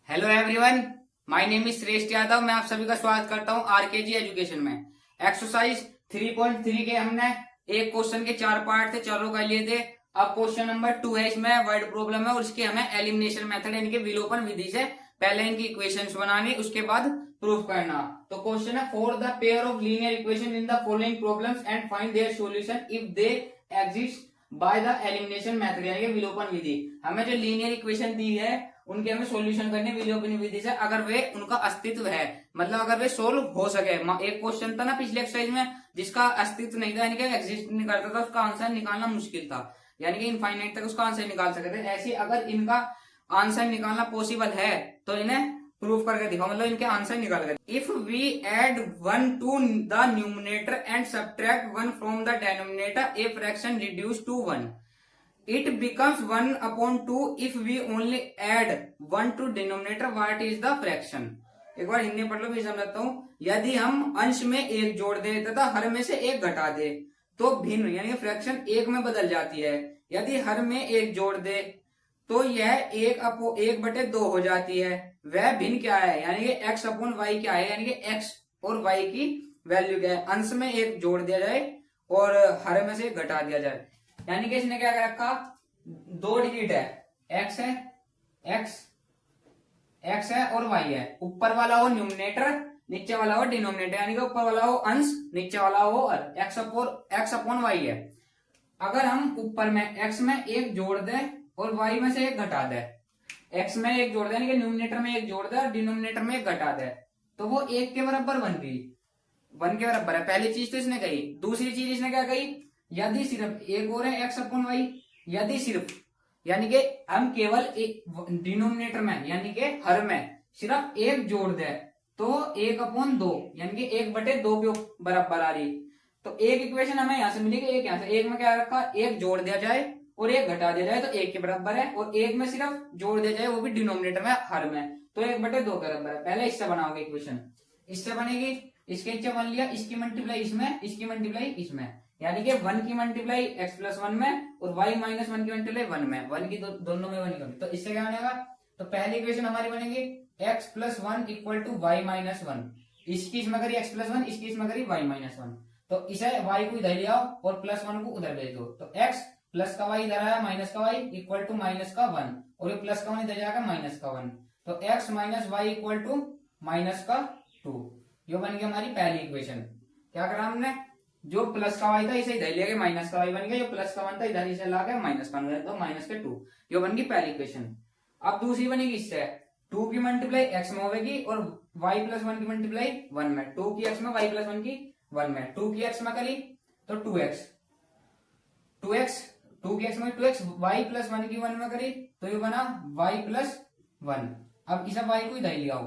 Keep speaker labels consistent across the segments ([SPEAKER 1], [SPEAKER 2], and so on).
[SPEAKER 1] Hello everyone, my name is श्रेष्ठ यादव। मैं आप सभी का स्वागत करता हूं आरकेजी एजुकेशन में। एक्सरसाइज 3.3 के हमने एक क्वेश्चन के 4 पार्ट थे, चारों का लिए थे। अब क्वेश्चन नंबर 2 है, इसमें वर्ड प्रॉब्लम है और इसके हमें एलिमिनेशन मेथड यानी कि विलोपन विधि से पहले इनकी इक्वेशंस बनानी, उसके बाद प्रूफ करना। तो क्वेश्चन है, for the pair of linear equation in the following problems and find their solution if they exist by the elimination method यानी कि विलोपन विधि। हमें जो लीनियर इक्वेशन दी है उनके हमें सॉल्यूशन करने विलोपन विधि से, अगर वे उनका अस्तित्व है, मतलब अगर वे सोल्व हो सके। एक क्वेश्चन था ना पिछले एक्सरसाइज में जिसका अस्तित्व नहीं था यानी कि एग्जिस्ट नहीं करता था, उसका आंसर निकालना मुश्किल था, यानी कि इनफाइनाइट तक उसका आंसर निकाल सकते थे। ऐसे अगर इनका आंसर निकालना पॉसिबल है तो इन्हें प्रूफ करके दिखाओ, मतलब इनके आंसर निकाल कर। If we add 1 to the numerator and subtract 1 from the denominator, a fraction reduce to 1, it becomes 1/2 if we only add 1 to denominator. What is the fraction? एक बार हिंदी पढ़ लो, मैं समझाता हूँ। यदि हम अंश में एक जोड़ दे तथा हर में से एक घटा दे तो भिन्न यानी कि फ्रैक्शन एक में बदल जाती है। यदि हर में एक जोड़ दे तो यह 1/2 हो जाती है। वह भिन्न क्या है, यानी कि x अपॉन वाई क्या है, यानी कि x और y की वैल्यू क्या है। अंश में एक जोड़ दिया जाए और हर में से एक घटा दिया जाए, यानी कि इसने क्या कर रखा, 2 डिजिट है, x है, x है और y है। ऊपर वाला हो न्यूमिनेटर, नीचे वाला हो डिनोमिनेटर, यानी कि ऊपर वाला हो अंश, नीचे वाला हो और x अपॉन y है। अगर हम ऊपर में x में एक जोड़ दे और y में से एक घटा दे, x में एक जोड़ दे यानी कि न्यूमिनेटर में एक जोड़ दे और डिनोमिनेटर में एक घटा दे, तो वो 1 के बराबर बन गई, 1 के बराबर है। पहली चीज तो इसने कही। दूसरी चीज इसने क्या कही, यदि सिर्फ एक और है x अपॉन वाई, यदि सिर्फ यानी कि हम केवल डिनोमिनेटर में यानी कि हर में सिर्फ एक जोड़ दे तो 1/2 यानी कि 1/2 के बराबर आ रही। तो एक इक्वेशन हमें यहां से मिलेगी, एक यहां से। एक में क्या रखा, एक जोड़ दिया जाए और एक घटा दिया जाए तो 1 के बराबर है, और एक में सिर्फ जोड़ दिया जाए वो भी डिनोमिनेटर में हर में, तो 1/2 के बराबर है। पहले इससे बनाओगे इक्वेशन, इससे बनेगी, इसके नीचे बन लिया, इसकी मल्टीप्लाई इसमें, इसकी मल्टीप्लाई इसमें, यानी कि 1 की मल्टीप्लाई x प्लस 1 में और y माइनस 1 की मल्टीप्लाई 1 में, 1 की दोनों में 1 की। तो इससे क्या बनेगा, तो पहली इक्वेशन हमारी बनेगी x plus 1 equal to y minus 1। इसकी इसमें करी x प्लस 1, इसकी इसमें करी y माइनस 1। तो इसे y को इधर ले आओ और प्लस 1 को उधर भेज दो, तो x प्लस का y इधर आया, माइनस का y इक्वल टू माइनस का 1, और ये प्लस का 1 इधर जाएगा माइनस का 1, तो x minus y equal to minus का 2। ये बन गई हमारी पहली इक्वेशन। क्या करा हमने, जो प्लस का y था इसे इधर ले गए, माइनस का y बन गया, जो प्लस का 1 था इधर इसे ला के माइनस का 1, तो माइनस के 2। ये बन गई पहली इक्वेशन। अब दूसरी बनेगी, इससे 2 की मल्टीप्लाई x में होगी और y प्लस 1 की मल्टीप्लाई 1 में, 2 की x में y प्लस 1 की 1 में, 2 की x में करी तो 2x, 2 की x में 2x, y प्लस 1 की 1 में करी तो ये बना y प्लस 1। अब इसे y को इधर ले आओ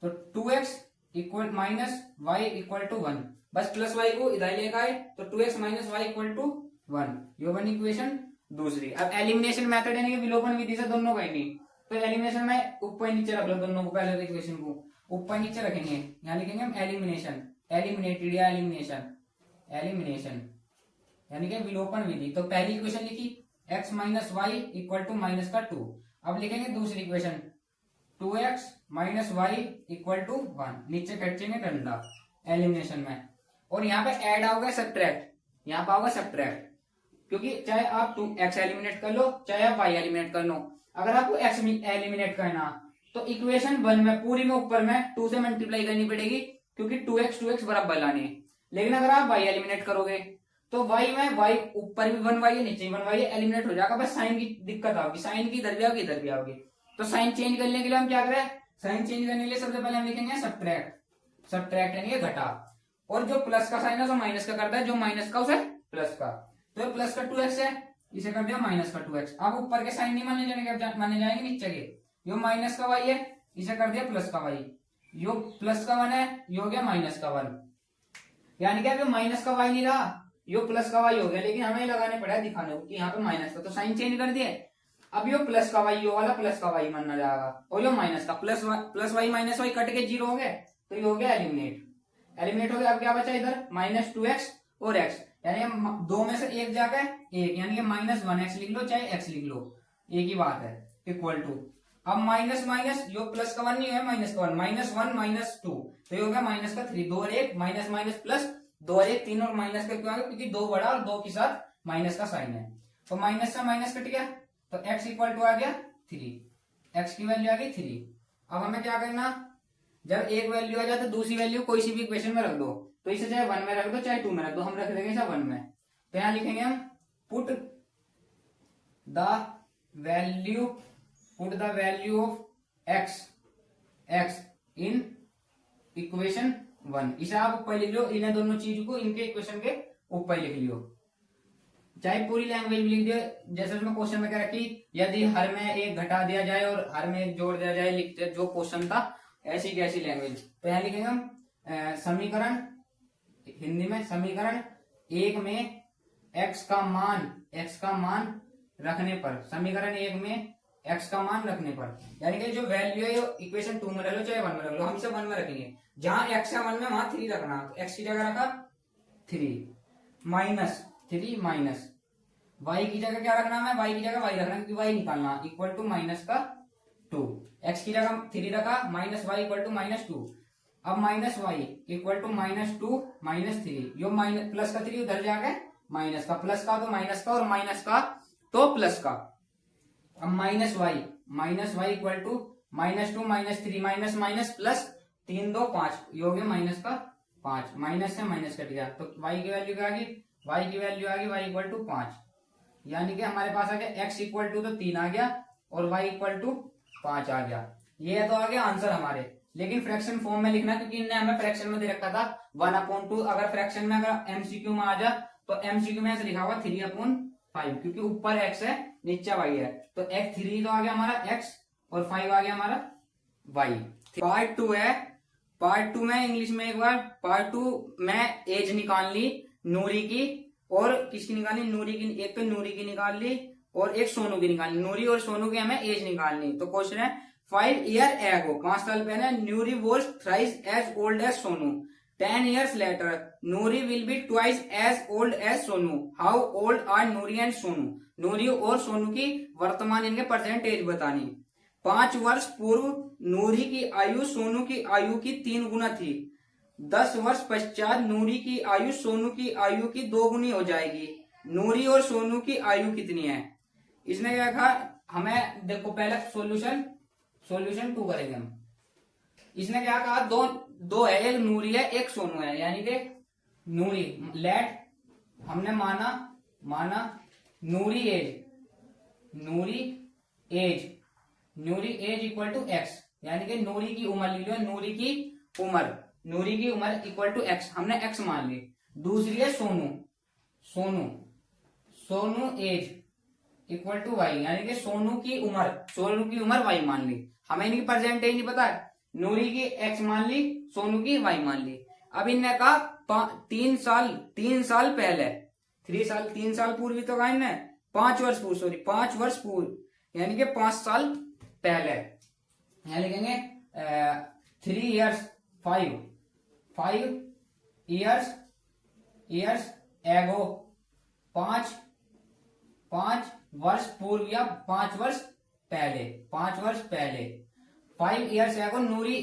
[SPEAKER 1] तो 2x equal minus y equal to 1, बस प्लस y को इधर लेकर आए तो 2x minus y equal to 1। ये बनी इक्वेशन दूसरी। अब एलिमिनेशन मेथड यानी कि विलोपन विधि से दोनों का ही नहीं, तो एलिमिनेशन में ऊपर नीचे रख लो दोनों को, पहले इक्वेशन को ऊपर नीचे रखेंगे, यहाँ लिखेंगे हम एलिमिनेशन, एलिमिनेटेड या एलिमिनेशन, एलिमिनेशन यानी कि विलोपन विधि। तो पहली इक्वेशन लिखी x minus y equal to minus का 2। अब लिखेंगे दूसरी equation 2x minus y equal to 1, नीचे खींचेंगे डंडा एलिमिनेशन में, और यहाँ पे ऐड आओगे सब्ट्रैक्ट, यहाँ पे आओगे सब्ट्रैक्ट, क्योंकि चाहे आप 2x एलिमिनेट कर लो चाहे आप y एलिमिनेट कर लो, अगर आपको x एलिमिनेट करना तो इक्वेशन 1 में पूरी में ऊपर में 2 से मल्टीप्लाई करनी पड़ेगी, क्योंकि 2x बराबर लानी है। लेकिन अगर आप y एलिमिनेट करोगे तो y में y ऊपर भी 1y है नीचे भी 1y है, एलिमिनेट हो जाएगा, बस साइन की दिक्कत आओगी, साइन की इधर भी आओगी इधर भी आओगी। तो साइन चेंज करने के लिए हम क्या करें, साइन चेंज करने के लिए सबसे पहले हम लिखेंगे सब्ट्रैक्ट, सब्ट्रैक्ट यानी घटा, और जो प्लस का साइन है तो माइनस का करता है, जो माइनस का उसे प्लस का, तो प्लस का 2x है इसे कर दिया माइनस का 2x। अब ऊपर के साइन नहीं माने जाएंगे, माने जाएंगे नीचे के, यो माइनस का y है इसे कर दिया प्लस का y, यो प्लस का 1 है यो हो गया माइनस का 1, यानी कि अब माइनस का y नहीं रहा, यो प्लस का y हो गया, लेकिन हमें लगाने पड़ा दिखाने को कि यहाँ पे माइनस का, तो साइन चेंज कर दिए। अब यो प्लस का y, यो वाला प्लस का y मानना जाएगा, और यो माइनस का plus y minus y cut के 0 हो गए, तो ये हो गया एलिमिनेट, एलिमिनेट हो गया। अब क्या बचा इधर माइनस 2x और x, यानी 2 में से एक जाकर 1, यानी कि माइनस 1x लिख लो चाहे x लिख लो, एक ही बात है, इक्वल टू अब माइनस माइनस, यो प्लस का वन नहीं है माइनस का वन, -1 -2, तो ये हो गया माइनस का 3, 2 और 1 माइनस माइनस प्लस, 2 और 1 3 और माइनस का क्यों आ गया, क्योंकि 2 बड़ा और 2 के साथ माइनस का साइन है, तो माइनस से माइनस कट गया, तो x इक्वल टू आ गया 3, x की वैल्यू आ गई 3। अब हमें क्या करना, जब एक वैल्यू आ जाए तो दूसरी वैल्यू कोई सी भी इक्वेशन में रख दो, तो इसे चाहे 1 में रख दो चाहे 2 में रख दो, हम रख देंगे इसे 1 में। तो यहां लिखेंगे हम put the value of x in equation 1। इसे आप ऊपर लिख लो, इन्हें दोनों चीज को इनके इक्वेशन के ऊपर लिख लियो, चाहे पूरी लैंग्वेज में लिख दियो। जैसे उसमें क्वेश्चन में क्या रखी, यदि हर में एक घटा दिया जाए और हर में एक जोड़ दिया जाए, लिखते जो क्वेश्चन था ऐसी कैसी लैंग्वेज। तो यहाँ लिखेंगे हम समीकरण, हिंदी में समीकरण एक में x का मान रखने पर, समीकरण एक में x का मान रखने पर, यानी कि जो वैल्यू है इक्वेशन 2 में रख लो चाहे 1 में रख लो, हम इसे 1 में रखेंगे। जहां x है 1 में वहां 3 रखना, तो x की जगह रखा 3 माइनस y की जगह क्या रखना है, y की जगह y रखना, क्योंकि y निकालना, इक्वल टू माइनस का 2, x की जगह 3 रखा, माइनस y इक्वल टू -2। अब माइनस y इक्वल टू -2 -3, यो माइनस प्लस का 3 उधर जाके माइनस का, प्लस का तो माइनस का और माइनस का तो प्लस का। अब minus y equal to -2 -3 minus minus plus 3 2 5, यो हो गया माइनस का 5, माइनस से माइनस कट गया, तो y की वैल्यू क्या आ गई, y की वैल्यू आ गई y इक्वल टू 5, यानी कि हमारे पास आ गया x इक्वल टू तो 3 आ गया और y इक्वल टू 5 आ गया। ये तो आ गया आंसर हमारे, लेकिन फ्रैक्शन फॉर्म में लिखना, क्योंकि इनने हमें फ्रैक्शन में दे रखा था 1/2। अगर फ्रैक्शन में अगर एमसीक्यू में आ जा तो एमसीक्यू में ऐसे लिखा होगा 3/5, क्योंकि ऊपर x है नीचे y है, तो x 3 तो आ गया हमारा x और 5 आ गया हमारा y। पार्ट 2 है, पार्ट 2 में इंग्लिश में एक बार, पार्ट 2 में एज निकाल ली नूरी की और किसकी निकालनी, नूरी की, एक तो नूरी की निकाल ली और एक सोनू की निकालनी, नूरी और सोनू की हमें एज निकालनी। तो क्वेश्चन है 5 ईयर एगो, 5 साल पहले Noori was thrice as old as Sonu, 10 years later Noori will be twice as old as Sonu, how old are Noori and Sonu, Noori और सोनू की वर्तमान इनके प्रेजेंट एज बतानी। 5 वर्ष पूर्व नूरी की आयु सोनू की आयु की 3 गुना थी, 10 वर्ष पश्चात नूरी की आयु सोनू की आयु की 2 गुनी हो जाएगी, नूरी और सोनू की आयु कितनी है। इसने क्या कहा हमें, देखो पहले सॉल्यूशन 2 करेंगे हम। इसने क्या कहा, दो है, एक नूरी है एक सोनू है, यानी कि नूरी लेट, हमने माना नूरी एज इक्वल टू x, यानी कि नूरी की उम्र लिख लो, नूरी की उम्र इक्वल टू x, हमने x मान ली। दूसरी है Sonu age equal to y, यानी कि सोनू की उम्र y मान ली। हमें इनकी प्रेजेंट एज नहीं पता है, नूरी की x मान ली, सोनू की y मान ली। अब इनने कहा 3 साल पहले, 3 साल पूर्व तो कहा इनने 5 वर्ष पूर्व, यानी कि 5 साल पहले। यहां लिखेंगे 5 years ago, 5 वर्ष पूर्व या 5 वर्ष पहले, 5 years ago नूरी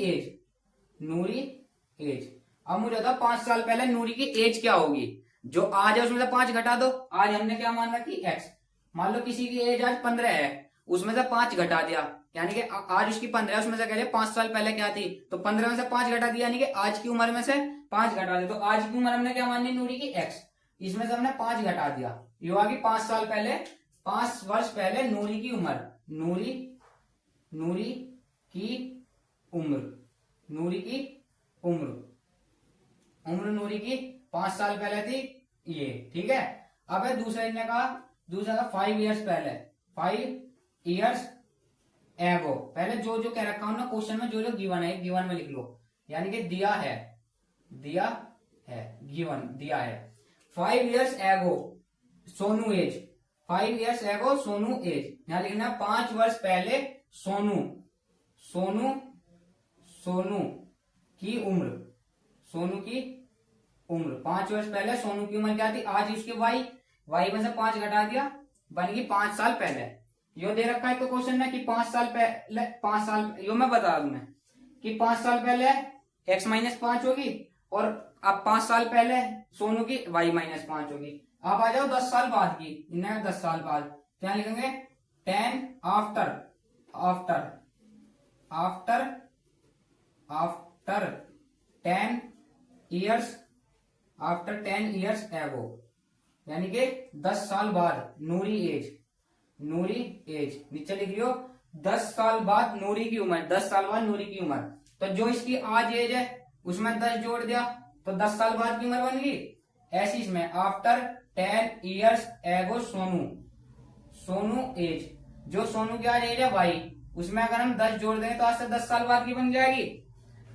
[SPEAKER 1] एज। अब मुझे बताओ 5 साल पहले नूरी की एज क्या होगी, जो आज है उसमें से 5 घटा दो, आज हमने क्या मान रखा कि x, मान लो किसी की एज आज 15 है, उसमें से 5 घटा दिया, यानी कि आज उसकी 15 है, उसमें से कह रहे 5 साल पहले क्या थी, तो 15 में से 5 घटा दिया, यानी कि आज की उम्र में से 5 घटा दिया, तो आज की उम्र हमने क्या मानी नूरी की x, इसमें से हमने 5 घटा दिया, ये हुआ कि 5 साल पहले, 5 वर्ष पहले नूरी की उम्र, नूरी की उम्र नूरी की 5 साल पहले थी ये, ठीक है। अब है दूसरा का 5 years पहले, 5 years ago, पहले जो कह रखा हूं ना क्वेश्चन में, जो गिवन है गिवन में लिख लो, यानी कि दिया है दिया है 5 years ago Sonu age, 5 years ago Sonu age, यहां लिखना 5 वर्ष पहले सोनू की उम्र 5 वर्ष पहले सोनू की उम्र क्या थी, आज उसकी वाई में से 5 घटा दिया, बन गई 5 साल पहले। यो दे रखा है तो क्वेश्चन में कि 5 साल पहले, 5 साल, यो मैं बता दूं मैं कि 5 साल पहले x माइनस 5 होगी और अब 5 साल पहले सोनू की y माइनस 5 होगी। अब आ जाओ 10 साल बाद की, इन्हें 10 साल बाद क्या लिखेंगे, 10 after after after after 10 years, after 10 years ago, यानी कि 10 साल बाद नूरी एज, नूरी एज नीचे लिख लियो 10 साल बाद नूरी की उम्र, 10 साल बाद नूरी की उम्र। तो जो इसकी आज एज है उसमें 10 जोड़ दिया तो 10 साल बाद की उम्र बन गई। ऐसी इसमें after 10 years ago Sonu, Sonu as, जो सोनू की आज एज है वाई, उसमें अगर हम 10 जोड़ दें तो आज से 10 साल बाद की बन जाएगी,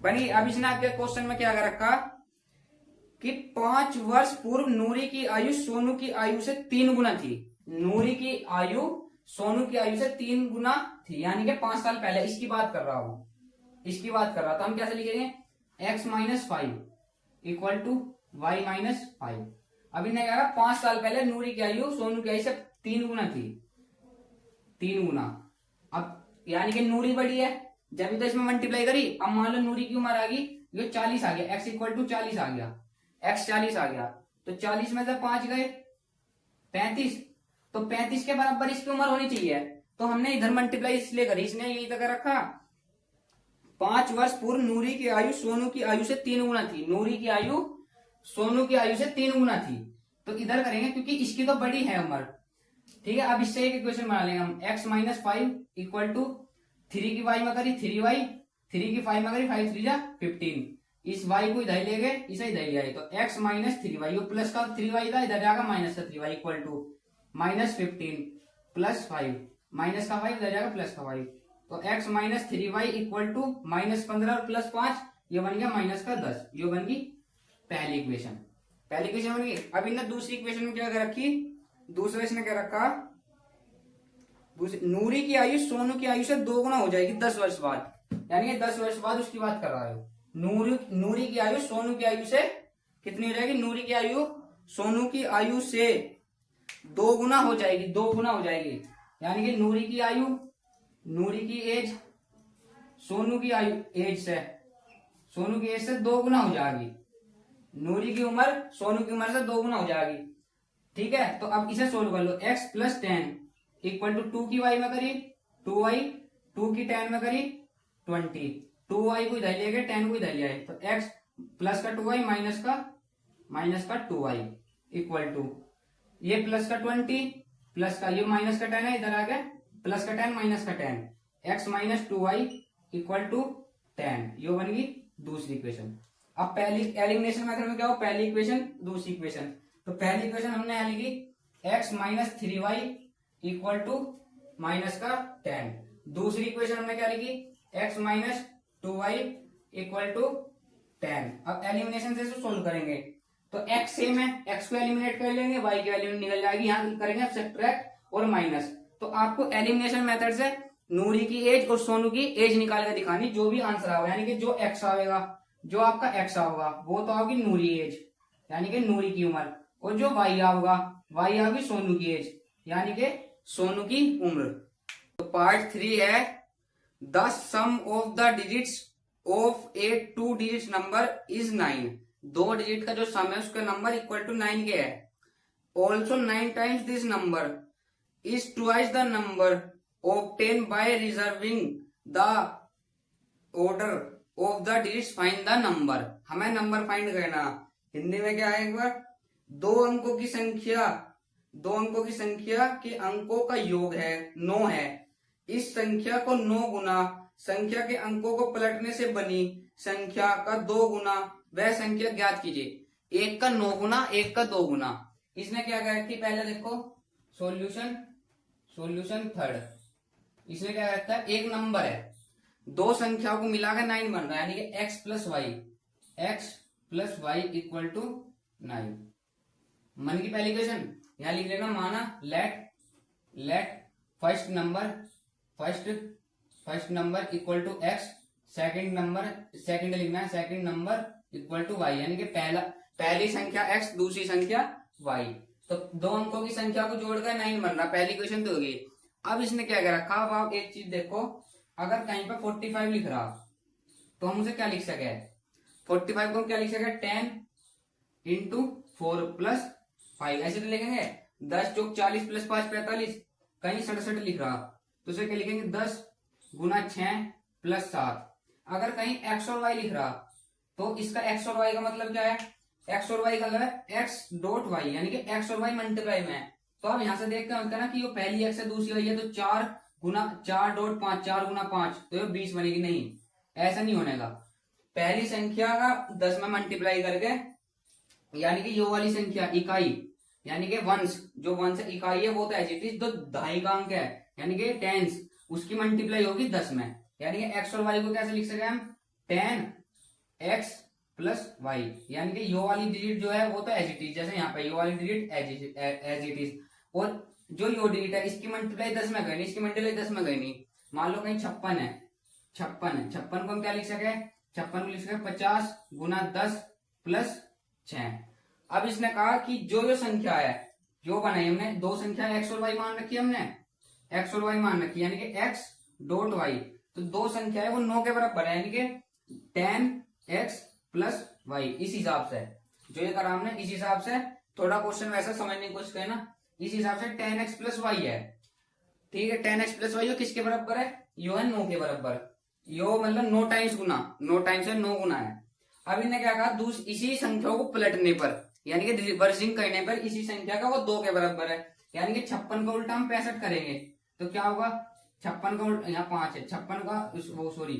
[SPEAKER 1] बनी। अब इसने आपके क्वेश्चन में क्या कर रखा कि 5 वर्ष पूर्व नूरी की आयु सोनू की आयु से 3 गुना थी। नूरी की आयु सोनू की आयु से 3 गुना थी, यानी कि 5 साल पहले, इसकी बात कर रहा हूं, इसकी बात कर रहा था। हम कैसे लिखेंगे, x minus 5 equal to y minus 5। अभी ने कहा 5 साल पहले नूरी की आयु सोनू की आयु से 3 गुना थी, 3 गुना। अब यानी कि नूरी बड़ी है, जब तो इसमें मल्टीप्लाई करी, अब मान लो नूरी की उम्र आ गई, ये 40 आ गया, x इक्वल टू 40 आ गया, x 40 आ गया, तो 40 में से 5 गए 35, तो 35 के बराबर इसकी उम्र होनी चाहिए। तो हमने इधर मल्टीप्लाई इसलिए करी, इसने यही तक रखा 5 वर्ष पूर्व नूरी की आयु सोनू की आयु से 3 गुना थी, नूरी की आयु सोनू की आयु से 3 गुना थी, तो इधर करेंगे क्योंकि इसकी तो बड़ी है उम्र, ठीक है। अब इससे एक इक्वेशन बना लेंगे हम, x माइनस 5 इक्वल टू 3 की y में करी 3y, 3 की 5 में करी 5 3 जा 15, इस y को इधर ले गए, इसे इधर ले आए, तो x माइनस 3y, ये प्लस का 3y था, इधर जाएगा माइनस का 3y equal to minus 15 plus 5, minus का 5 इधर जाएगा प्लस का 5, तो x minus 3y equal to minus 15 और प्लस 5, ये बन गया माइनस का 10, ये बन गई पहली इक्वेशन, पहली इक्वेशन बन गई। अब इन्हें दूसरी इक्वेशन में क्या कर रखी, दूसरे इसने क्या रखा, नूरी की आयु सोनू की आयु से 2 गुना हो जाएगी 10 वर्ष बाद, यानी कि 10 वर्ष बाद उसकी बात कर रहा है। नूरी की आयु सोनू की आयु से कितनी हो जाएगी, नूरी की आयु सोनू की आयु से 2 गुना हो जाएगी, 2 गुना हो जाएगी, यानी कि नूरी की आयु, नूरी की एज सोनू की आयु एज से, सोनू की एज से 2 गुना हो जाएगी, नूरी की उम्र सोनू की उम्र से 2 गुना हो जाएगी, ठीक है। तो अब इसे सोल्व कर लो, x प्लस 10 इक्वल टू 2 की y में करी 2y, 2 की 10 में करी 20, 2y को इधर ले गए 10 को इधर ले आए, तो x प्लस का 2y माइनस का 2y इक्वल टू ये प्लस का 20 प्लस का ये माइनस का 10 है, इधर आ गया प्लस का 10 माइनस का 10, x minus 2y equal to 10, ये बन गई दूसरी इक्वेशन। अब पहली एलिमिनेशन मेथड में क्या हो, पहली इक्वेशन दूसरी इक्वेशन, तो पहली इक्वेशन हमने यहाँ लिखी x minus 3y equal to minus का 10, दूसरी इक्वेशन हमने क्या लिखी x minus 2y equal to 10। अब एलिमिनेशन से सोल्व करेंगे तो x सेम है, x को एलिमिनेट कर लेंगे, y की वैल्यू निकल जाएगी, यहाँ करेंगे सब्ट्रैक्ट और माइनस। तो आपको एलिमिनेशन मेथड से नूरी की एज और सोनू की एज निकाल कर दिखानी, जो भी आंसर आएगा, यानी कि जो x आएगा, जो आपका x होगा वो तो होगी नूरी एज यानी कि नूरी की उम्र, और जो y होगा y होगी सोनू की एज यानी कि सोनू की उम्र। तो पार्ट 3 है the sum of the digits of a 2 digit number is 9, 2 digit का जो सम है उसका नंबर इक्वल टू 9 के है। Also 9 times this number is twice the number obtain bye reserving the order of the digits, find the number. हमें number find करना, हिंदी में क्या है एक बार, 2 अंकों की संख्या, 2 अंकों की संख्या के अंकों का योग है 9 है, इस संख्या को 9 गुना संख्या के अंकों को पलटने से बनी संख्या का 2 गुना वह संख्या ज्ञात कीजिए। 1 का 9 गुना 1 का 2 गुना। इसने क्या कहा कि पहले देखो सॉल्यूशन थर्ड, इसने क्या कहता है, एक नंबर है 2 संख्याओं को मिलाकर 9 बन रहा है, यानी कि x plus y equal to 9। मन की पहली इक्वेशन यहां लिख लेना, माना let first number equal to x, second लिखना है, second number equal to y, यानी कि पहली संख्या x दूसरी संख्या y। तो 2 अंकों की संख्या को जोड़कर 9 बन रहा, पहली इक्वेशन तो होगी। अब इसने क्या कह रखा, अब आप एक चीज देखो, अगर कहीं पे 45 लिख रहा तो हम उसे क्या लिख सके, 45 को हम क्या लिख सके, 10 इंटू 4 प्लस 5, ऐसे तो लिखेंगे 10 चौक 40 प्लस 5 45, कहीं 67 लिख रहा तो उसे क्या लिखेंगे 10 गुना 6 प्लस 7। अगर कहीं एक्स और वाई लिख रहा तो इसका एक्स और वाई का मतलब क्या है, एक्स और वाई का मतलब है एक्स डॉट वाई, यानी कि एक्स और वाई मल्टीप्लाई में है। तो अब यहां से देखते हैं ना कि ये पहली एक्स है दूसरी वाई है, तो 4 गुना 4 डॉट 5, 4 गुना 5 तो ये 20 बनेगी, नहीं ऐसा नहीं होने का। पहली संख्या का 10 में मल्टीप्लाई करके, यानी कि यो वाली संख्या इकाई, यानी कि वंश, जो वंश इकाई है वो तो ऐसी थी जो दहाई का अंक है, यानी कि टेंस, उसकी मल्टीप्लाई होगी 10 में, यानी कि एक्स और वाई को कैसे लिख सके हम, 10x प्लस वाई, यानी कि यो वाली डिजिट जो है वो तो एज इट इज, जैसे यहाँ पे यो वाली डिजिट एज इट इज, और जो यो डिजिट है इसकी मल्टीप्लाई 10 में करनी, इसकी मल्टीप्लाई 10 में करनी। मान लो कहीं 56 है, 56 को हम क्या लिख सके, 56 को लिख सके 50 गुना 10 प्लस 6। अब इसने कहा कि जो संख्या है, जो बनाई हमने दो संख्या एक्स और वाई मान रखी हमने, एक्स और वाई मान रखी, यानी कि एक्स डॉट वाई, तो दो संख्या है वो 9 के बराबर है, यानी कि 10x प्लस वाई। इस हिसाब से जो ये करा हमने, इस हिसाब से थोड़ा क्वेश्चन वैसा समझने की कोशिश करना, इस हिसाब से 10x प्लस वाई है, ठीक है। 10x प्लस वाई किसके बराबर है, यो है 9 के बराबर, यो मतलब 9 टाइम्स गुना, 9 टाइम्स है 9 गुना है। अब इन्हें क्या कहा, इसी संख्या को पलटने पर, यानी कि रिवर्सिंग करने पर इसी संख्या का वो 2 के बराबर है, यानी कि 56 का उल्टा हम 65 करेंगे तो क्या होगा, 56 का उल्टा, यहाँ 5 है, 56 का वो सॉरी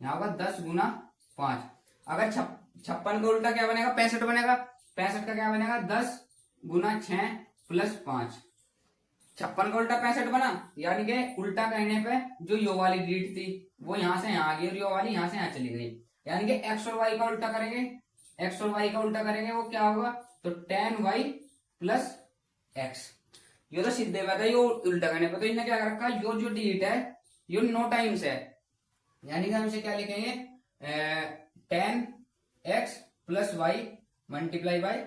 [SPEAKER 1] यहाँ होगा 10 गुना 5। अगर 56 का उल्टा क्या बनेगा, 65 बनेगा, 65 का क्या बनेगा 10 गुना 6 प्लस 5। 56 का उल्टा 65 बना, यानी कि उल्टा कहने पे जो यो वाली डिजिट थी वो यहां से यहाँ आ गई और यो वाली यहां से यहाँ चली गई, यानी कि एक्स और वाई का उल्टा करेंगे, एक्स और वाई का उल्टा करेंगे वो क्या होगा, तो 10y प्लस एक्स। ये तो सीधे बात है, ये उल्टा करने पर, तो इन्हें क्या रखा, यो जो डिजिट है यो 9 टाइम्स है, यानी कि हम इसे क्या लिखेंगे 10x plus y multiply by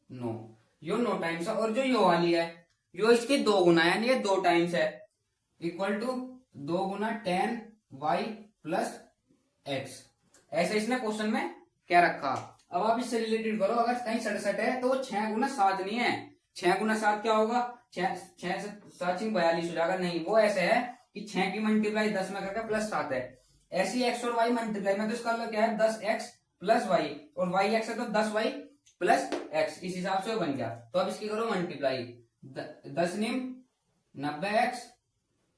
[SPEAKER 1] 9, यो 9 टाइम्स है। और जो यो वाली है यो इसके 2 गुना है, यानी ये 2 टाइम्स है, इक्वल टू 2 गुना 10y प्लस एक्स। ऐसे इसने क्वेश्चन में क्या रखा। अब आप इससे रिलेटेड करो, अगर कहीं 67 है तो वो 6 गुना 7 नहीं है, 6 गुना 7 क्या होगा, 6 से 7 42 हो जाएगा, नहीं वो ऐसे है कि 6 की मल्टीप्लाई 10 में करके प्लस 7 है, ऐसी एक्स और वाई मल्टीप्लाई में, तो इसका मतलब क्या है 10x प्लस वाई, और वाई एक्स है तो 10y प्लस एक्स, इस हिसाब से वो बन गया। तो अब इसकी करो मल्टीप्लाई, 10 निम 90x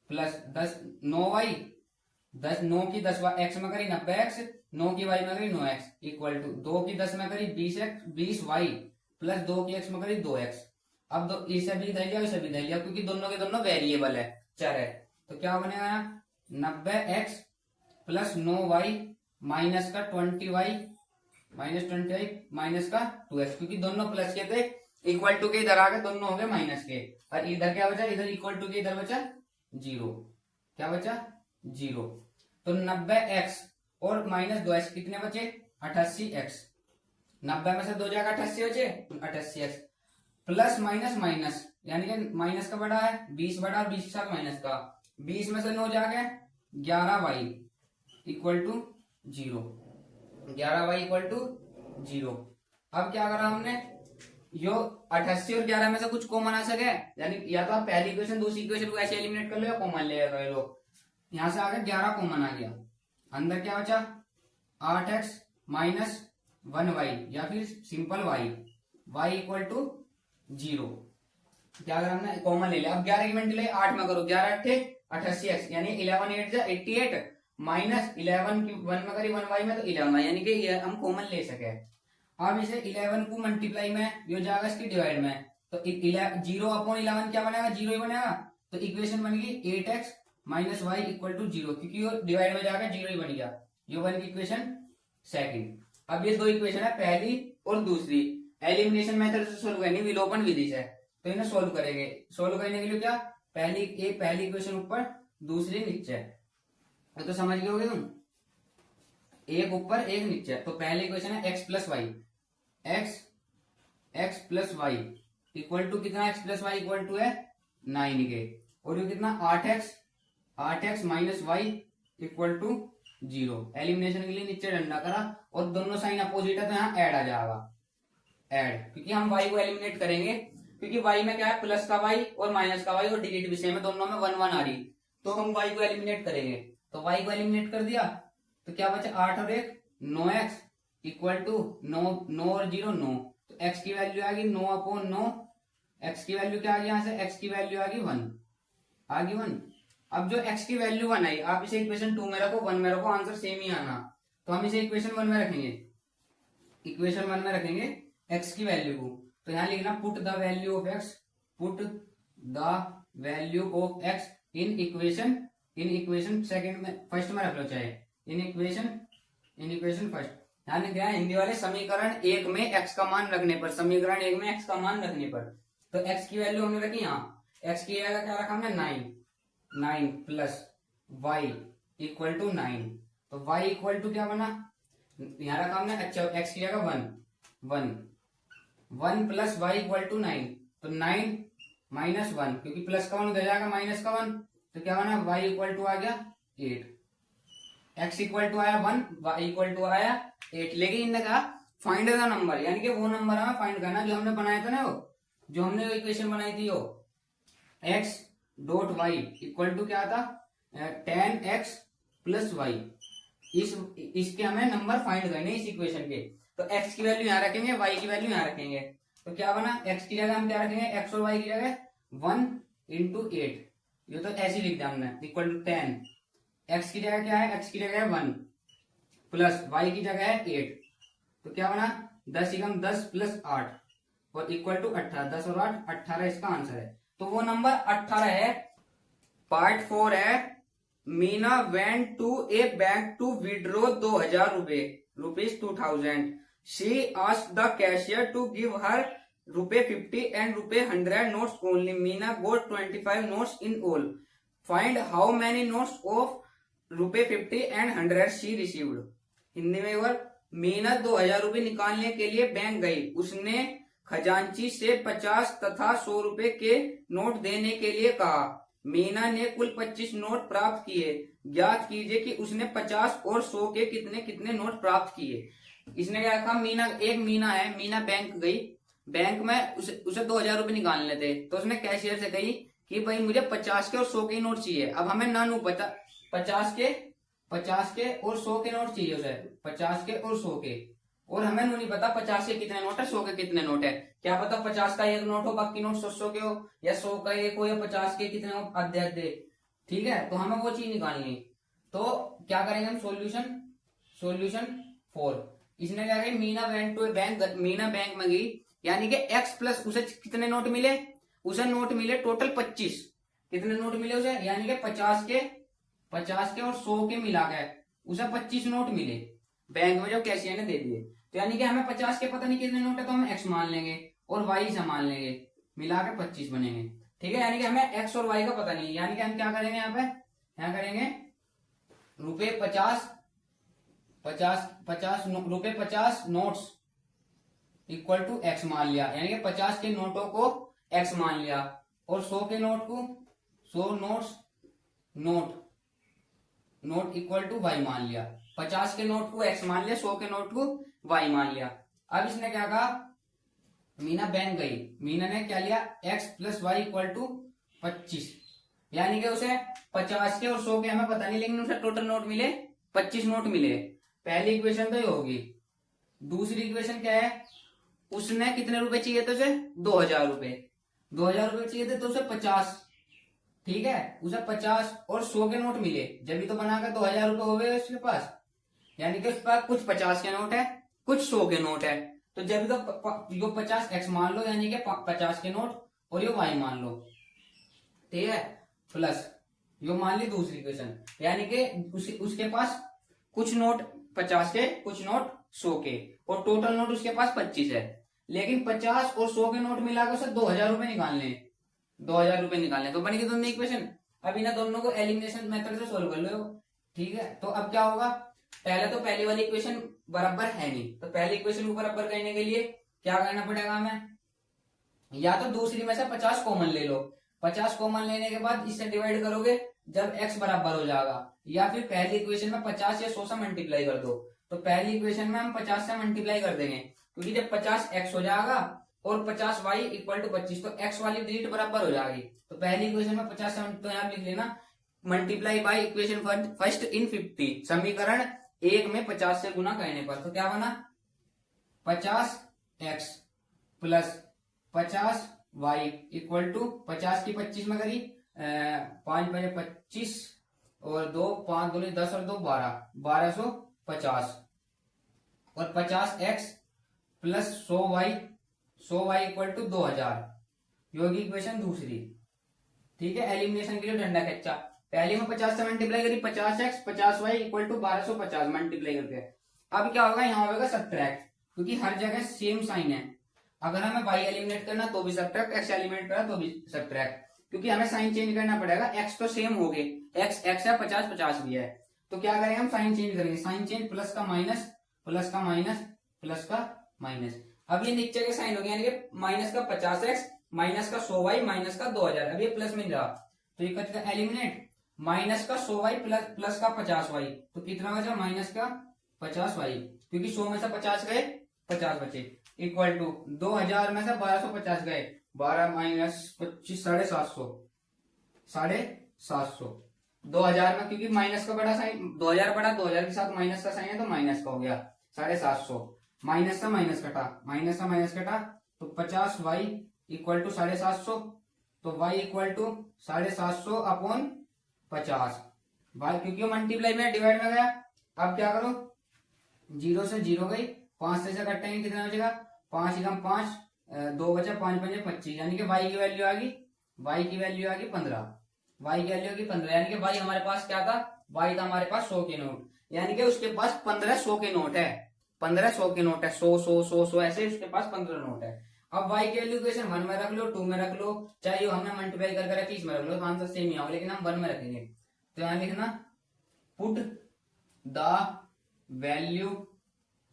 [SPEAKER 1] प्लस 10 9y, 10 9 की 10 एक्स में करी 90x, 9 की वाई में करी 9x, इक्वल टू 2 की 10 में करी 20y प्लस 2 की एक्स में करी 2x। अब दो इसे भी धर लिया इसे भी धर लिया, क्योंकि दोनों के दोनों वेरिएबल है, चर है, तो क्या बनेगा 90x प्लस 9y माइनस का 20y माइनस का 2x, क्योंकि दोनों प्लस के थे, इक्वल टू के इधर आ गए, दोनों हो गए माइनस के, और इधर क्या बचा, इधर इक्वल टू के इधर बचा 0, क्या बचा 0। तो 90x और माइनस 2x कितने बचे 88x, 90 में से 2 जाएगा 88 बचे 88x, प्लस माइनस माइनस, यानी कि माइनस का बड़ा है 20 बड़ा और 20 के साथ माइनस का, 20 में से 9 जाके 11y equal to 0, 11y equal to 0। अब क्या करा हमने, यो 88 और 11 में से कुछ कॉमन आ सके, यानी या तो आप पहली इक्वेशन दूसरी इक्वेशन को ऐसे एलिमिनेट कर लो या कॉमन ले लो, यहां से आगे 11 कॉमन आ गया, अंदर क्या बचा 8x माइनस 1y, या फिर सिंपल y इक्वल टू 0। क्या अगर हमने कॉमन ले लिया, अब 11 की मल्टीप्लाई 8 में करो, 11 8 88x, यानी 11 8 88 माइनस 11 की 1 में करी 1y में तो 11, यानी कि ये हम कॉमन ले सके। अब इसे 11 को मल्टीप्लाई में ये जाएगा इसकी डिवाइड में, तो 0 अपॉन 11 क्या बनेगा 0 ही बनेगा, तो इक्वेशन बनेगी 8x minus y equal to 0, क्योंकि ये डिवाइड में जाकर 0 ही बन गया, ये बन गई इक्वेशन सेकंड। अब ये दो इक्वेशन है पहली और दूसरी, एलिमिनेशन मेथड से सोल्व करनी, विलोपन विधि से, तो इन्हें सोल्व करेंगे। सोल्व करने के लिए क्या, पहली इक्वेशन ऊपर दूसरी नीचे, तो समझ गए होगे तुम, एक ऊपर एक नीचे। तो पहली इक्वेशन है x plus y, x plus y equal to कितना, x plus y equal to है 9 के, और ये कितना 8x minus y equal to 0। Elimination के लिए नीचे डंडा करा और दोनों साइन अपोजिट है तो यहाँ ऐड आ जाएगा, ऐड, क्योंकि हम y को एलिमिनेट करेंगे, क्योंकि y में क्या है प्लस का y और माइनस का y और डिजिट भी सेम है, दोनों में 1 1 आ रही, तो हम y को एलिमिनेट करेंगे। तो y को एलिमिनेट कर दिया तो क्या बचा 8 और 1 9x इक्वल टू 9 और 0 9, तो x की वैल्यू आ गई 9/9, x की वैल्यू क्या आ गई, यहाँ से x की वैल्यू आ गई 1। अब जो x की वैल्यू 1 आई, आप इसे इक्वेशन 2 में रखो 1 में रखो, आंसर सेम ही आना, तो हम इसे इक्वेशन 1 में रखेंगे, इक्वेशन 1 में रखेंगे x की वैल्यू को। तो यहाँ लिखना put the value of x, put the value of x in equation second में, फर्स्ट में रख लो चाहे, इन इक्वेशन फर्स्ट। यहाँ लिख दिया हिंदी वाले समीकरण 1 में x का मान रखने पर, समीकरण 1 में x का मान रखने पर, तो x की वैल्यू हमने रखी यहाँ, x की जगह क्या रखा हमने 9 प्लस y इक्वल टू 9, तो y इक्वल टू क्या बना, यहाँ रखा हमने, अच्छा x की जगह 1 प्लस y इक्वल टू 9, तो 9 माइनस 1, क्योंकि प्लस का 1 उधर जाएगा माइनस का 1, तो क्या बना y इक्वल टू आ गया 8, x इक्वल टू आया 1, y इक्वल टू आया 8। लेकिन इनने कहा फाइंड द नंबर, यानी कि वो नंबर हमें फाइंड करना जो हमने बनाया था ना, वो जो हमने इक्वेशन बनाई थी, वो x dot y equal to क्या था 10x प्लस y, इसके हमें नंबर फाइंड करने इस इक्वेशन के। तो x की वैल्यू यहाँ रखेंगे, y की वैल्यू यहाँ रखेंगे, तो क्या बना x की जगह हम क्या रखेंगे, x और y की जगह 1 इंटू 8, ये तो ऐसे लिख दिया हमने, इक्वल टू 10, x की जगह क्या है, x की जगह है 1 प्लस y की जगह है 8, तो क्या बना 10 एकम 10 प्लस 8 और इक्वल टू 18, 10 और 8 18 इसका आंसर है। तो वो नंबर 18 है। पार्ट 4 है, Meena went to a bank to withdraw 2000 rupees 2000, she asked the cashier to give her ₹50 and ₹100 notes only. Meena got 25 notes in all. Find how many notes of ₹50 and 100 she received. Hindi में और मीना 2000 रुपए निकालने के लिए bank गई, उसने खजांची से 50 तथा 100 रुपए के नोट देने के लिए कहा। मीना ने कुल 25 नोट प्राप्त किए, ज्ञात कीजिए कि उसने 50 और 100 के कितने कितने नोट प्राप्त किए। इसने क्या कहा, मीना है, मीना बैंक गई, बैंक में उसे 2000 रुपए निकालने थे, तो उसने कैशियर से कही कि भाई मुझे 50 के और 100 के नोट चाहिए। अब हमें नानू पता 50 के और 100 के नोट चाहिए उसे, 50 के और 100 के, और हमें नहीं पता 50 के कितने नोट है, 100 के कितने नोट है। क्या पता 50 का एक नोट हो, बाकी नोट 100 के हो, या 100 का एक हो, या 50 के कितने हो, आधे। ठीक है, तो हमें वो चीज निकालनी। तो क्या करेंगे हम, सोल्यूशन 4। इसने क्या कहा, Meena went to bank, Meena bank में गई, यानी कि x प्लस उसे कितने नोट मिले, उसे नोट मिले टोटल 25। कितने नोट मिले उसे, यानी कि 50 के और 100 के मिला के उसे 25 नोट मिले बैंक में जो कैशियर ने दे दिए। तो यानी कि हमें 50 के पता नहीं कितने नोट है, तो हम x मान लेंगे और y से मान लेंगे, मिला के 25 बनेंगे। ठीक है, यानी कि हमें x और y का पता नहीं है, यानी कि हम क्या करेंगे, यहाँ करेंगे ₹50 नोट्स इक्वल टू x मान लिया, यानी कि 50 के नोटों को x मान लिया, और 100 के नोट को 100 नोट इक्वल टू y मान लिया। 50 के नोट को x मान लिया, 100 के नोट को y मान लिया। अब इसने क्या कहा, मीना बैंक गई, मीना ने क्या लिया, x plus y equal to 25, यानी कि उसे 50 के और 100 के हमें पता नहीं, लेकिन उसे टोटल नोट मिले 25 नोट मिले। पहली इक्वेशन तो ये होगी। दूसरी इक्वेशन क्या है, उसने कितने रुपए चाहिए थे उसे, 2000 रुपए चाहिए थे, तो उसे 50, ठीक है, उसे 50 और 100 के नोट मिले, जब भी तो बनाकर 2000 रुपए हो गए उसके पास, यानी कि उसके पास कुछ 50 के नोट है, कुछ 100 के नोट है। तो जब तो यो 50 x मान लो, यानी कि 50 के नोट, और यो y मान लो, ठीक है, प्लस यो मान ली दूसरी इक्वेशन, यानी कि उसके पास कुछ नोट 50 के, कुछ नोट 100 के, और टोटल नोट उसके पास 25 है, लेकिन 50 और 100 के नोट मिलाकर उसे 2000 रुपए निकालने, 2000 रुपए निकालने। तो बनेगी दोनों इक्वेशन। अब इन दोनों को एलिमिनेशन मेथड से सोल्व कर लो, ठीक है। तो अब क्या होगा, पहले तो पहली वाली इक्वेशन बराबर है नहीं, तो पहली इक्वेशन को बराबर करने के लिए क्या करना पड़ेगा हमें, या तो दूसरी में से 50 कॉमन ले लो, 50 कॉमन लेने के बाद इससे डिवाइड करोगे जब x बराबर हो जाएगा, या फिर पहली इक्वेशन में 50 या 100 से मल्टीप्लाई कर दो। तो पहली इक्वेशन में हम 50 से मल्टीप्लाई कर देंगे, क्योंकि जब 50x हो जाएगा और 50y इक्वल टू 25, तो x वाली डिजिट बराबर हो जाएगी। तो पहली इक्वेशन में 50 से, तो यहाँ लिख लेना multiply by equation first in 50, समीकरण 1 में 50 से गुना करने पर। तो क्या बना 50x plus 50y equal to 50 की 25 में करी 5 बजे 25 और 2 5 दूनी 10 और 2 12 1250 और 50x plus 100y equal to 2000, योगी इक्वेशन दूसरी। ठीक है, एलिमिनेशन के लिए डंडा कच्चा। पहले में 50 से मल्टीप्लाई करी 50x 50y equal to 1250 multiply करके। अब क्या होगा, यहाँ होगा सब्ट्रैक्ट, क्योंकि हर जगह सेम साइन है। अगर हमें y एलिमिनेट करना तो भी सब्ट्रैक्ट, x एलिमिनेट करना तो भी सब्ट्रैक्ट, क्योंकि हमें साइन चेंज करना पड़ेगा। x तो सेम हो गए, x है 50 50 भी है, तो क्या करेंगे हम साइन चेंज करेंगे। साइन चेंज प्लस का माइनस प्लस का माइनस प्लस का माइनस। अब ये नीचे के साइन हो गया, यानी कि माइनस का 50x माइनस का 100y माइनस का 2000। अब ये प्लस में रहा तो ये कट का एलिमिनेट, माइनस का 100y प्लस का 50y, तो कितना बचा माइनस का 50y, क्योंकि 100 में से 50 गए 50 बचे, इक्वल टू 2000 में से 1250 गए 12 माइनस 25 750 2000 में, क्योंकि माइनस का बड़ा साइन 2000 बड़ा, 2000 के साथ माइनस का साइन है तो माइनस का हो गया 750, माइनस से माइनस कटा, माइनस से माइनस कटा तो 50y इक्वल टू 750, तो y equal to 750 upon 50, y क्योंकि मल्टीप्लाई में डिवाइड में गया। अब क्या करो, 0 से 0 गई, 5 से कटेंगे कितना बचेगा 5 एकम 5 2 बचा 5 5 25, यानी कि y की वैल्यू आ गई, y की वैल्यू आ गई 15, y की वैल्यू आ गई 15, यानी कि y हमारे पास क्या था, y था हमारे पास 100 के नोट, यानी कि उसके पास 1500 के नोट है, 1500 के नोट है, 100 ऐसे उसके पास 15 नोट है। अब y की वैल्यू इक्वेशन 1 में रख लो, 2 में रख लो, चाहे हमने मल्टीप्लाई करके रखी इसमें रख लो, आंसर सेम ही आओ, लेकिन हम 1 में रखेंगे। तो यहाँ लिखना put the value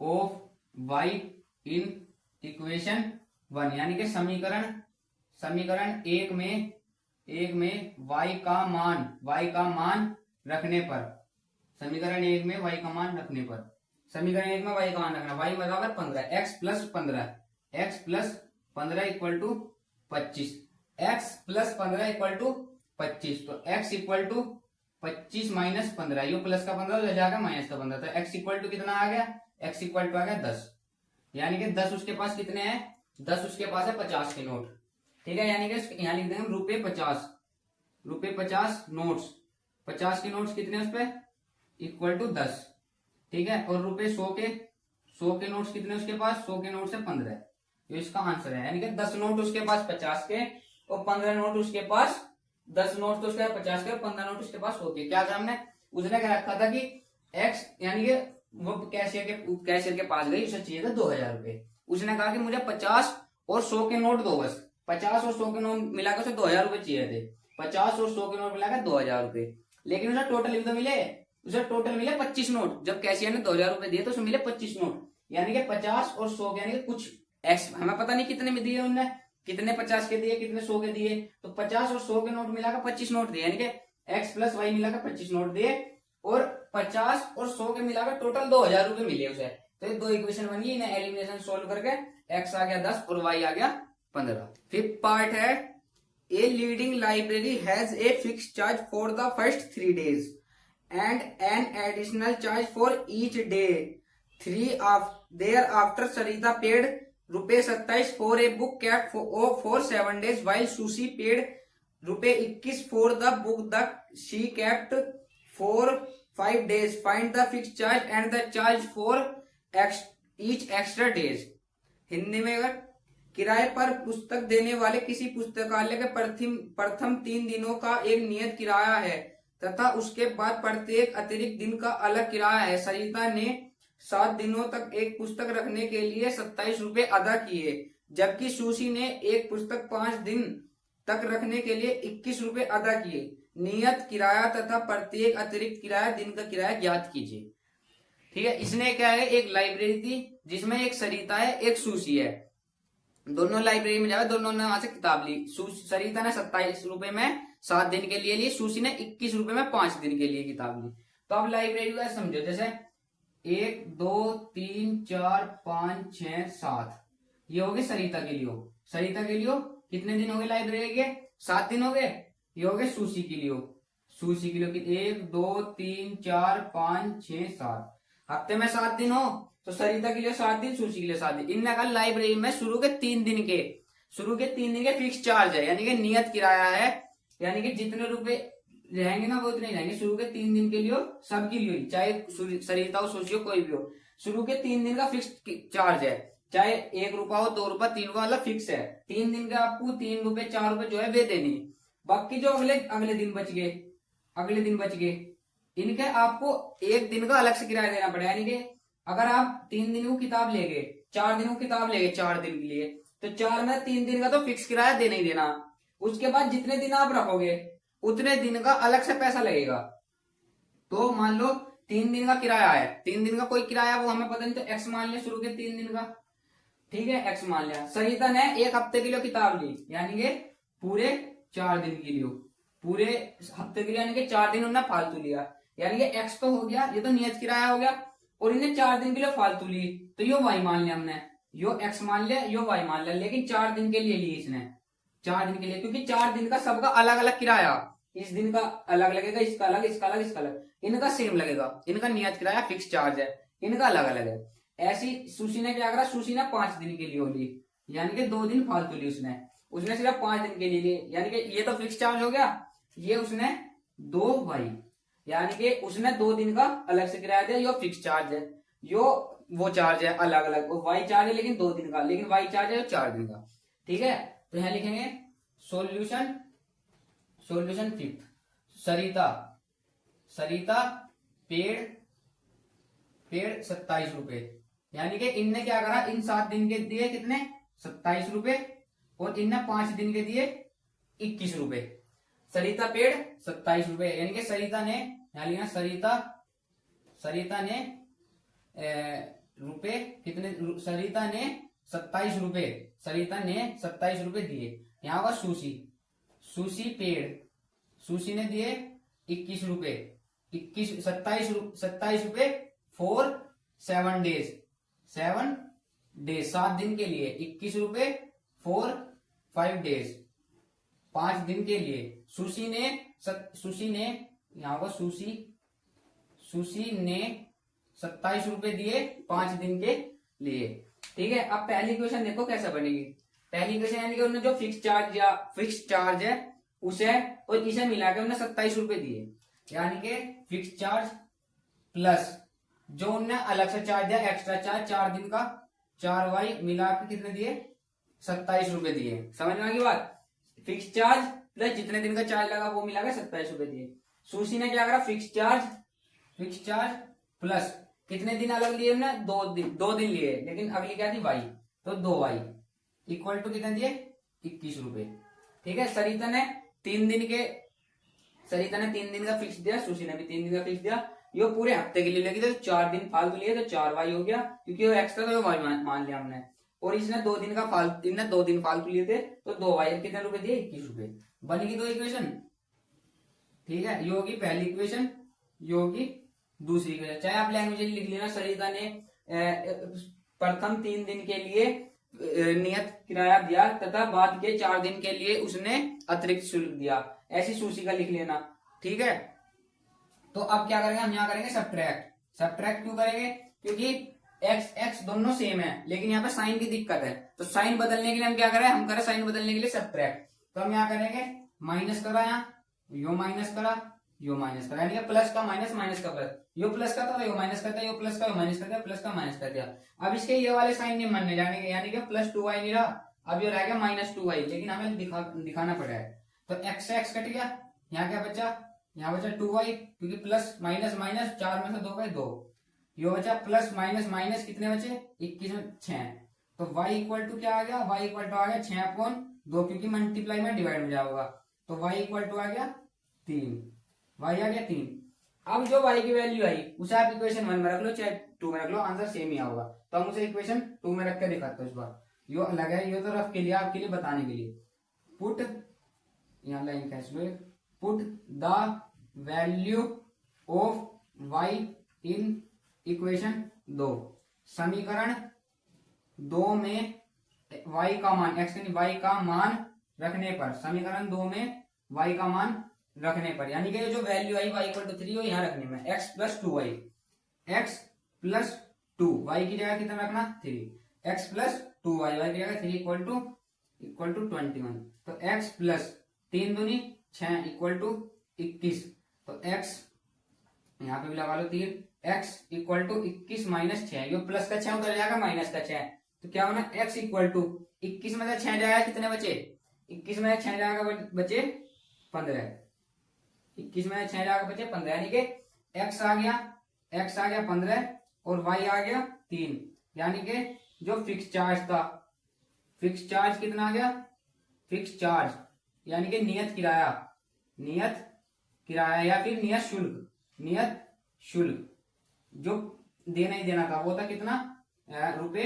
[SPEAKER 1] of y in equation 1, यानी कि समीकरण एक में y का मान रखने पर, समीकरण 1 में y का मान रखने पर, समीकरण 1 में y का मान रखना, y बराबर 15, x plus 15 equal to 25, x plus 15 equal to 25, तो x इक्वल टू 25 माइनस 15, ये प्लस का 15 हो जाएगा माइनस का 15, तो x इक्वल टू कितना आ गया, x इक्वल टू आ गया 10, यानी कि 10 उसके पास कितने हैं, 10 उसके पास है 50 के नोट। ठीक है, यानी कि यहाँ लिख देंगे रुपए 50 नोट्स, 50 के नोट्स कितने उस पे इक्वल टू 10। ठीक है, और रुपए 100 के नोट्स कितने उसके पास, 100 के नोट से 15, तो इसका आंसर है, यानी कि 10 नोट उसके पास 50 के और 15 नोट उसके पास, 10 नोट तो उसके 50 के और 15 नोट उसके पास होते। क्या था हमने, उसने क्या रखा था कि x, यानी कि वो कैशियर के पास गई, उसे चाहिए था 2000 रुपए, उसने कहा कि मुझे 50 और 100 के नोट दो, बस 50 और 100 के नोट मिलाकर उसे 2000 रुपए चाहिए थे, 50 और 100 के नोट मिलाकर 2000 रुपए, लेकिन उसे टोटल भी तो मिले, उसे टोटल मिले 25 नोट, जब कैशियर ने 2000 रुपए दिए तो उसे मिले 25 नोट, यानी कि 50 और 100 यानी कि कुछ x हमें पता नहीं कितने में दिए उन्होंने, कितने 50 के दिए कितने 100 के दिए, तो 50 और 100 के नोट मिलाकर 25 नोट दिए, यानी कि x प्लस y मिलाकर 25 नोट दिए, और 50 और 100 के मिलाकर टोटल 2000 रुपए मिले उसे। तो ये दो इक्वेशन बनी, इन्हें एलिमिनेशन सोल्व करके x आ गया 10 और y आ गया 15। फिफ्थ पार्ट है, a leading library has a fix charge for the first 3 days and an additional charge for each day 3 of thereafter Sarita paid ₹27 for a book kept for 7 days while Susie paid ₹21 for the book that she kept for 5 days. Find the fixed charge and the charge for each extra days. Hindi में अगर किराए पर पुस्तक देने वाले किसी पुस्तकालय के प्रथम 3 दिनों का एक नियत किराया है तथा उसके बाद प्रत्येक अतिरिक्त दिन का अलग किराया है। सरिता ने 7 दिनों तक एक पुस्तक रखने के लिए 27 रुपए अदा किए, जबकि सुशी ने एक पुस्तक 5 दिन तक रखने के लिए 21 रुपए अदा किए। नियत किराया तथा प्रत्येक अतिरिक्त किराया दिन का किराया ज्ञात कीजिए। ठीक है, इसने क्या है, एक लाइब्रेरी थी जिसमें एक सरिता है एक सुशी है। दोनों लाइब्रेरी में जाए, दोनों ने वहां से किताब ली। सरिता ने 27 रुपए में 7 दिन के लिए ली, सुशी ने 21 रुपए में 5 दिन के लिए किताब ली। तो अब लाइब्रेरी का समझो, जैसे 1 2 3 4 5 6 7, ये हो गए सरिता के लिए। सरिता के लिए कितने दिन हो गए लाइब्रेरी के? 7 दिन हो गए। ये हो गए सुशी के लिए। सुशी के लिए 1 2 3 4 5 6 7, हफ्ते में 7 दिन हो तो सरिता के लिए 7 दिन, सुशी के लिए 7 दिन। इनने कहा लाइब्रेरी में शुरू के 3 दिन के फिक्स चार्ज है, यानी कि नियत किराया है, यानी कि जितने रुपए रहेंगे ना वो उतने ही रहेंगे। शुरू के 3 दिन के लिए सबके लिए, चाहे सरिता हो सुशी हो कोई भी हो, शुरू के 3 दिन का फिक्स चार्ज है, चाहे 1 रुपया हो 2 रुपया 3 रुपया, मतलब फिक्स है। 3 दिन का आपको 3 रुपए 4 रुपए जो है वे देनी। बाकी जो अगले अगले दिन बच गए, इनके आपको 1 दिन का अलग से किराया देना पड़ेगा। यानी कि अगर आप 3 दिन को किताब ले गए, 4 दिन को किताब ले गए 4 दिन के लिए, तो 4 में 3 दिन का तो फिक्स किराया देना ही देना। उसके बाद जितने दिन आप रखोगे उतने दिन का अलग से पैसा लगेगा। तो मान लो 3 दिन का किराया है, 3 दिन का कोई किराया वो हमें पता नहीं, तो एक्स मान लिया शुरू के 3 दिन का, ठीक है, एक्स मान लिया। सरिता ने 1 हफ्ते के लिए किताब ली, यानी कि पूरे 4 दिन के लिए, पूरे हफ्ते के लिए, यानी कि 4 दिन उन्होंने फालतू लिया, यानी कि एक्स तो हो गया, ये तो नियत किराया हो गया, और इन्हें 4 दिन के लिए फालतू ली, तो यो वाई मान लिया हमने, यो एक्स मान लिया, यो वाई मान लिया, लेकिन 4 दिन के लिए ली इसने, 4 दिन के लिए, क्योंकि 4 दिन का सबका अलग अलग किराया, इस दिन का अलग लगेगा, इसका अलग, इसका अलग, इसका अलग, इनका सेम लगेगा, इनका नियत किराया फिक्स चार्ज है, इनका अलग अलग है। ऐसी सुशी ने क्या करा, सुशी ने 5 दिन के लिए ली, यानी कि 2 दिन फालतू ली उसने सिर्फ 5 दिन के लिए ली, यानी कि ये तो फिक्स चार्ज हो गया, ये उसने 2 वाई, यानी कि उसने 2 दिन का अलग से किराया दिया, यो फिक्स चार्ज है, यो वो चार्ज है अलग अलग, वो वाई चार्ज है लेकिन 2 दिन का, लेकिन वाई चार्ज है 4 दिन का, ठीक है। तो यहां लिखेंगे सॉल्यूशन, सॉल्यूशन फिफ्थ, सरिता पेड़ 27 रुपए, यानी कि इनने क्या करा, इन 7 दिन के दिए कितने 27 रुपए, और इनने 5 दिन के दिए 21 रुपए। सरिता पेड़ 27 रुपए, यानी कि सरिता ने, यहां लिखा सरिता ने रुपए कितने, सरिता ने 27 रुपए दिए। यहां पर सुशी ने दिए 21 रुपए, 27 रुपए फॉर 7 डेज, 7 दिन के लिए, 21 रुपए फॉर 5 डेज, 5 दिन के लिए। सुशी ने यहाँ पर सुशी ने 27 रुपए दिए 5 दिन के लिए, ठीक है। अब पहली क्वेश्चन देखो कैसा बनेगी। पहली क्वेश्चन यानी कि उन्होंने जो फिक्स चार्ज है उसे और इसे मिलाकर उन्होंने 27 रुपए दिए, यानी कि फिक्स चार्ज प्लस जो उन्होंने अलग से चार्ज दिया एक्स्ट्रा चार्ज 4 दिन का, 4 वाई मिलाकर कितने दिए 27 रुपए दिए। समझ में आ गई बात, फिक्स चार्ज प्लस जितने दिन का चार्ज लगा वो मिलाकर 27 रुपए दिए। सुशी ने क्या करा, फिक्स चार्ज प्लस कितने दिन अलग लिए हमने, 2 दिन लिए, लेकिन अगली क्या थी वाई, तो 2 वाई इक्वल टू कितने दिए 21 रुपए, ठीक है। सरिता ने 3 दिन का फिक्स दिया, सुशी ने भी 3 दिन का फिक्स दिया, ये पूरे हफ्ते के लिए लगी, तो 4 दिन फालतू लिए तो 4 वाई हो गया, क्योंकि वो एक्स्ट्रा तो वाई मान लिया हमने, और इसने 2 दिन का फालतू, इनने 2 दिन फालतू लिए थे तो 2 वाई, कितने रुपए दिए 21 रुपए, बनेगी 2 इक्वेशन, ठीक है। ये होगी पहली इक्वेशन, ये होगी दूसरी इक्वेशन। चाहे आप लैंग्वेज लिख लेना, सरिता ने प्रथम 3 दिन के लिए नियत किराया दिया तथा बाद के 4 दिन के लिए उसने अतिरिक्त शुल्क दिया, ऐसी सूची का लिख लेना, ठीक है। तो अब क्या करेंगे हम, यहाँ करेंगे सब्ट्रैक्ट क्यों करेंगे, क्योंकि एक्स दोनों सेम है, लेकिन यहाँ पे साइन की दिक्कत है, तो साइन बदलने के लिए हम क्या करें, हम करें साइन बदलने के लिए सब्ट्रैक्ट। तो हम यहाँ करेंगे माइनस करा, यहाँ यो माइनस करा, यानी प्लस का माइनस, माइनस का प्लस, यो प्लस का था यो माइनस करता, यो प्लस का यो माइनस कर दिया, प्लस का माइनस कर दिया। अब इसके ये वाले साइन नहीं बनने जाने, यानी कि प्लस 2y नहीं रहा, अब ये रह गया माइनस 2y, लेकिन हमें दिखाना पड़ा है, तो एक्स से एक्स कट गया, यहाँ क्या बचा, यहाँ बचा 2y, क्योंकि प्लस माइनस माइनस 4 में से 2 2, यो बचा प्लस माइनस माइनस कितने बचे 21 में 6, तो y इक्वल टू क्या आ गया, y इक्वल टू आ गया 6/2, क्योंकि मल्टीप्लाई में डिवाइड में जाओगा, तो y इक्वल टू आ गया 3, y आ गया 3। अब जो y की वैल्यू आई उसे आप इक्वेशन 1 में रख लो चाहे 2 में रख लो, आंसर सेम ही आओगा, तो हम उसे इक्वेशन 2 में रख के दिखाते हैं इस बार। यो अलग है, यो तो रफ के लिए आपके लिए बताने के लिए। पुट, यहाँ लाइन कैंसिल हुई, put the value of y in equation 2, समीकरण 2 में y का मान, x यानी y का मान रखने पर, समीकरण 2 में y का मान रखने पर, यानी कि जो वैल्यू आई y इक्वल टू 3 हो यहाँ रखनी है, x plus 2y, x plus 2, y की जगह कितना रखना 3, x प्लस 2y, y की जगह 3 इक्वल टू 21, तो x प्लस 3 दूनी 6 इक्वल टू 21, तो x यहाँ पे भी लगा लो 3, x इक्वल टू 21 माइनस 6, ये प्लस का 6 उधर जाएगा माइनस का 6, तो क्या होना x इक्वल टू 21 में से 6 जाएगा कितने बचे, 21 में 6 जाएगा बचे 15, 21 में 6 जाएगा बचे 15, यानी कि x आ गया 15 और y आ गया 3, यानी कि जो फिक्स चार्ज था, फिक्स चार्ज कितना आ गया, फिक्स चार्ज यानी कि नियत किराया या फिर नियत शुल्क जो देना ही देना था वो था कितना, रुपए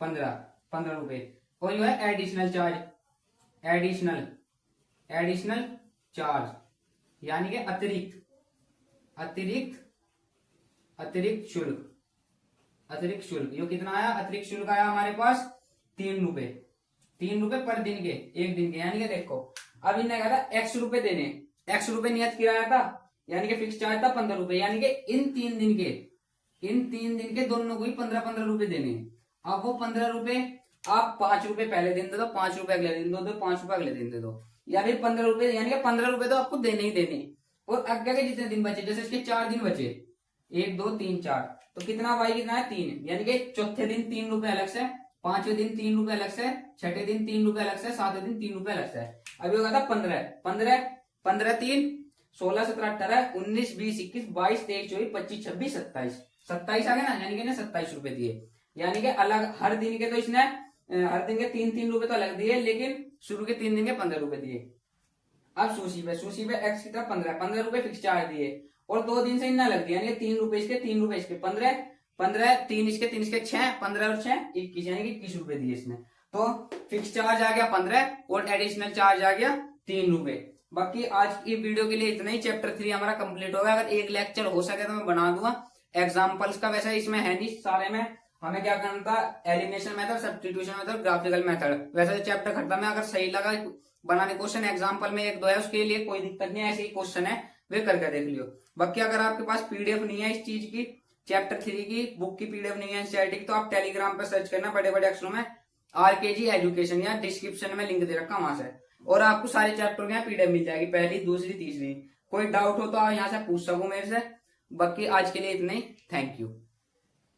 [SPEAKER 1] 15 रुपए, और जो है एडिशनल चार्ज यानी कि अतिरिक्त शुल्क, यो कितना आया, अतिरिक्त शुल्क आया हमारे पास 3 रुपए पर दिन के, एक दिन के, यानी कि देखो अब इन्हें कहा था x रुपए देने, x रुपए नियत किराया था, यानी कि फिक्स चार्ज था 15 रुपए, यानी कि इन तीन दिन के दोनों को ही 15 रुपए देने। अब वो 15 रुपए आप 5 रुपए पहले दिन दे दो, 5 रुपए अगले दिन दो, 5 रुपए अगले दिन दे दो, या फिर 15 रुपए, यानी कि 15 रुपए तो आपको देने ही देने। और आगे के जितने दिन बचे, जैसे इसके 4 दिन बचे, 1 2 3 4, तो कितना भाई कितना है 3, यानी कि चौथे दिन 3 रुपए अलग से, पांचवें दिन 3 रुपए अलग से, छठे दिन 3 रुपए अलग से, सातवें दिन 3 रुपए अलग से। अभी होगा था 15 3 16 17 18 19 20 21 22 23 24 25 26 27 आ गया ना, यानी कि ना 27 रुपए दिए, यानी कि अलग हर दिन के, तो इसने हर दिन के 3 रुपए तो अलग दिए, लेकिन शुरू के 3 दिन के 15 रुपए दिए। अब सूची पे x की तरफ 15 रुपए फिक्स चार्ज दिए, और 2 दिन से इतना लग दिया, यानी कि 3 रुपए इसके 3 रुपए इसके, 15 3 इसके 6 15 और 6 21, यानी कि 21 रुपए दिए इसने। तो फिक्स चार्ज आ गया 15 और एडिशनल चार्ज आ गया 3 रुपए। बाकी आज की वीडियो के लिए इतना ही, चैप्टर 3 हमारा कंप्लीट होगा। अगर एक लेक्चर हो सके तो मैं बना दूंगा एग्जाम्पल्स का, वैसे इसमें है नहीं सारे में, हमें क्या करना था, elimination method, substitution method, graphical method, वैसे चैप्टर खत्म है। अगर सही लगा बनाने क्वेश्चन एग्जाम्पल में 1 2 है, उसके लिए कोई दिक्कत नहीं है, ऐसे ही क्वेश्चन है वे करके देख लियो। बाकी अगर आपके पास पीडीएफ नहीं है इस चीज की, चैप्टर 3 की बुक की पीडीएफ नहीं है एनसीईआरटी की, तो आप टेलीग्राम पे सर्च करना बड़े बड़े अक्षरों में आरकेजी एजुकेशन, या डिस्क्रिप्शन में लिंक दे रखा वहां से, और आपको सारे चैप्टर की पीडीएफ मिल जाएगी, पहली दूसरी तीसरी। कोई डाउट हो तो आप यहाँ से पूछ सको मेरे से। बाकी आज के लिए इतना ही, थैंक यू।